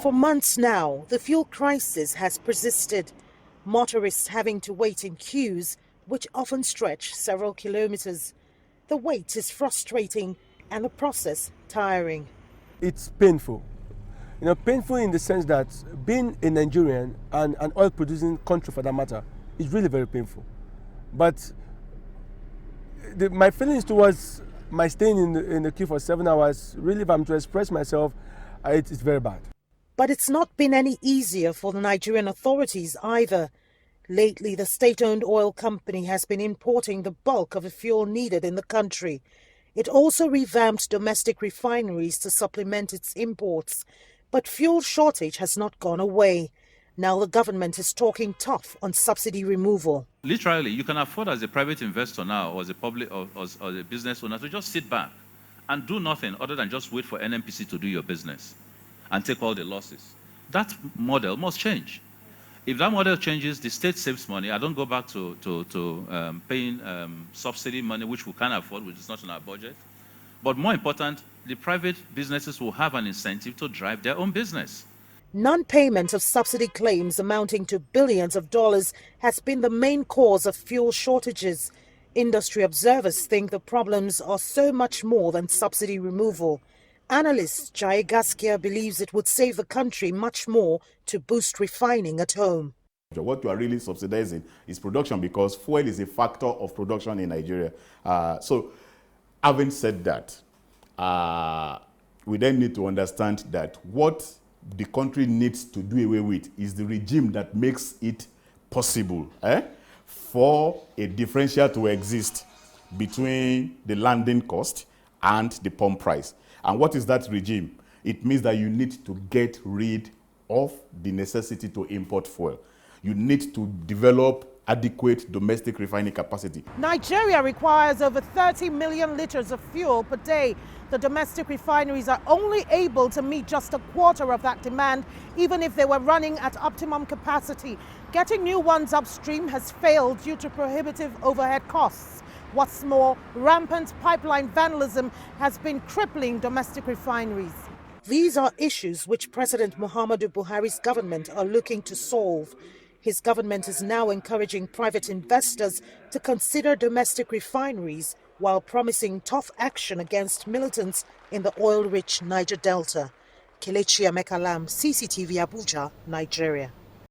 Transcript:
For months now, the fuel crisis has persisted, motorists having to wait in queues which often stretch several kilometers. The wait is frustrating and the process tiring. It's painful. Painful in the sense that being a Nigerian and an oil-producing country for that matter is really very painful. But my feelings towards my staying in the queue for 7 hours, really, if I'm to express myself, it's very bad. But it's not been any easier for the Nigerian authorities either. Lately, the state-owned oil company has been importing the bulk of the fuel needed in the country. It also revamped domestic refineries to supplement its imports. But fuel shortage has not gone away. Now the government is talking tough on subsidy removal. Literally, you can afford as a private investor now or as a public or a business owner to just sit back and do nothing other than just wait for NNPC to do your business and take all the losses. That model must change. If that model changes, the state saves money. I don't go back to paying subsidy money, which we can't afford, which is not in our budget. But more important, the private businesses will have an incentive to drive their own business. Non-payment of subsidy claims amounting to billions of dollars has been the main cause of fuel shortages. Industry observers think the problems are so much more than subsidy removal. Analyst Jai Gaskia believes it would save the country much more to boost refining at home. What you are really subsidizing is production, because fuel is a factor of production in Nigeria. So having said that, we then need to understand that what the country needs to do away with is the regime that makes it possible for a differential to exist between the landing cost and the pump price. And what is that regime? It means that you need to get rid of the necessity to import fuel. You need to develop adequate domestic refining capacity. Nigeria requires over 30 million litres of fuel per day. The domestic refineries are only able to meet just a quarter of that demand, even if they were running at optimum capacity. Getting new ones upstream has failed due to prohibitive overhead costs. What's more, rampant pipeline vandalism has been crippling domestic refineries. These are issues which President Muhammadu Buhari's government are looking to solve. His government is now encouraging private investors to consider domestic refineries while promising tough action against militants in the oil-rich Niger Delta. Kelechi Emekalam, CCTV Abuja, Nigeria.